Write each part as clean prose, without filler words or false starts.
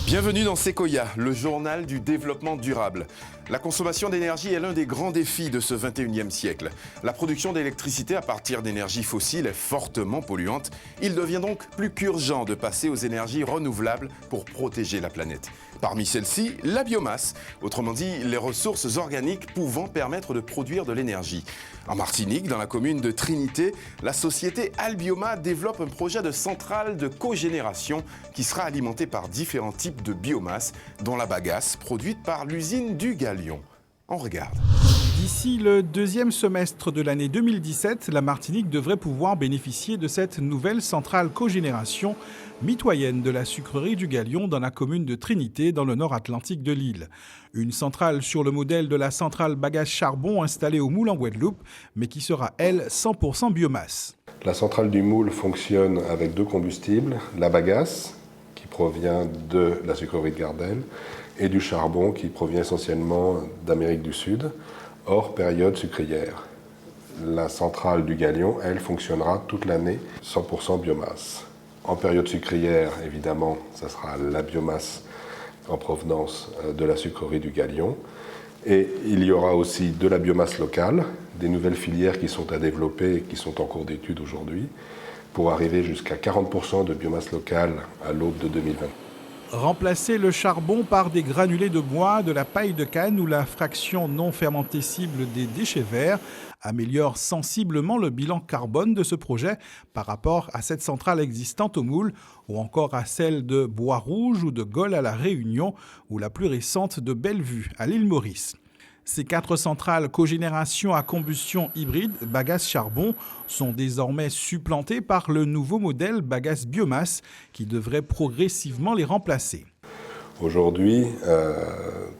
Bienvenue dans Sequoia, le journal du développement durable. La consommation d'énergie est l'un des grands défis de ce 21e siècle. La production d'électricité à partir d'énergies fossiles est fortement polluante. Il devient donc plus qu'urgent de passer aux énergies renouvelables pour protéger la planète. Parmi celles-ci, la biomasse, autrement dit les ressources organiques pouvant permettre de produire de l'énergie. En Martinique, dans la commune de Trinité, la société Albioma développe un projet de centrale de cogénération qui sera alimenté par différents types de biomasse, dont la bagasse produite par l'usine du Galion. On regarde. D'ici le deuxième semestre de l'année 2017, la Martinique devrait pouvoir bénéficier de cette nouvelle centrale cogénération mitoyenne de la sucrerie du Galion dans la commune de Trinité, dans le nord atlantique de l'île. Une centrale sur le modèle de la centrale bagasse charbon installée au Moule en Guadeloupe, mais qui sera, elle, 100% biomasse. La centrale du Moule fonctionne avec deux combustibles, la bagasse, qui provient de la sucrerie de Gardel, et du charbon, qui provient essentiellement d'Amérique du Sud, hors période sucrière. La centrale du Galion, elle, fonctionnera toute l'année 100% biomasse. En période sucrière, évidemment, ça sera la biomasse en provenance de la sucrerie du Galion. Et il y aura aussi de la biomasse locale, des nouvelles filières qui sont à développer et qui sont en cours d'étude aujourd'hui, pour arriver jusqu'à 40% de biomasse locale à l'aube de 2020. Remplacer le charbon par des granulés de bois, de la paille de canne ou la fraction non fermentescible des déchets verts améliore sensiblement le bilan carbone de ce projet par rapport à cette centrale existante au Moule ou encore à celle de Bois-Rouge ou de Gaulle à La Réunion ou la plus récente de Bellevue à l'île Maurice. Ces 4 centrales cogénération à combustion hybride bagasse charbon sont désormais supplantées par le nouveau modèle bagasse biomasse qui devrait progressivement les remplacer. Aujourd'hui,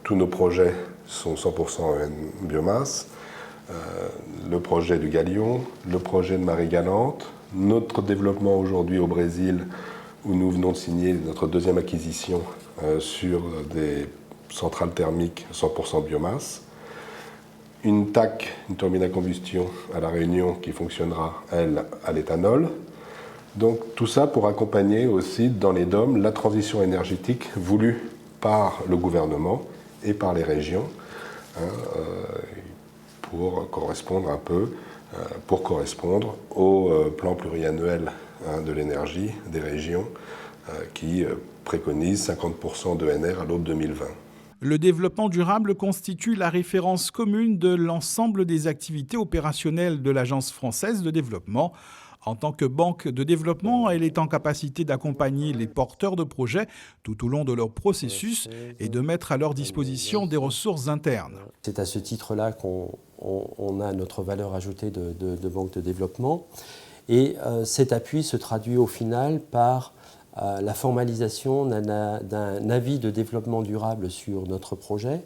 tous nos projets sont 100% en biomasse. Le projet du Galion, le projet de Marie-Galante, notre développement aujourd'hui au Brésil où nous venons de signer notre deuxième acquisition sur des centrales thermiques 100% biomasse. Une TAC, une turbine à combustion à La Réunion qui fonctionnera, elle, à l'éthanol. Donc tout ça pour accompagner aussi dans les DOM la transition énergétique voulue par le gouvernement et par les régions pour correspondre au plan pluriannuel de l'énergie des régions qui préconise 50% d'ENR à l'aube 2020. Le développement durable constitue la référence commune de l'ensemble des activités opérationnelles de l'Agence française de développement. En tant que banque de développement, elle est en capacité d'accompagner les porteurs de projets tout au long de leur processus et de mettre à leur disposition des ressources internes. C'est à ce titre-là qu'on a notre valeur ajoutée de banque de développement. Et cet appui se traduit au final par la formalisation d'un avis de développement durable sur notre projet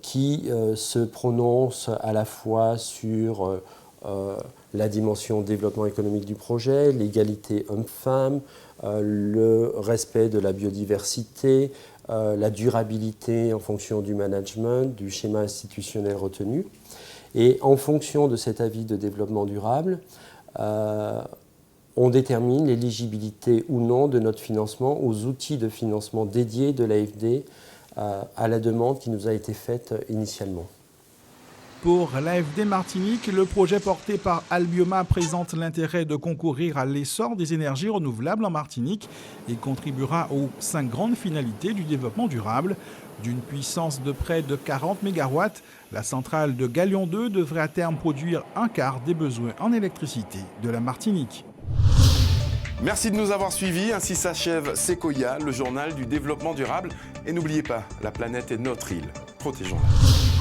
qui se prononce à la fois sur la dimension développement économique du projet, l'égalité homme-femme, le respect de la biodiversité, la durabilité en fonction du management, du schéma institutionnel retenu. Et en fonction de cet avis de développement durable, on détermine l'éligibilité ou non de notre financement aux outils de financement dédiés de l'AFD à la demande qui nous a été faite initialement. Pour l'AFD Martinique, le projet porté par Albioma présente l'intérêt de concourir à l'essor des énergies renouvelables en Martinique et contribuera aux 5 grandes finalités du développement durable. D'une puissance de près de 40 MW, la centrale de Galion 2 devrait à terme produire un quart des besoins en électricité de la Martinique. Merci de nous avoir suivis. Ainsi s'achève Sequoia, le journal du développement durable. Et n'oubliez pas, la planète est notre île. Protégeons-la.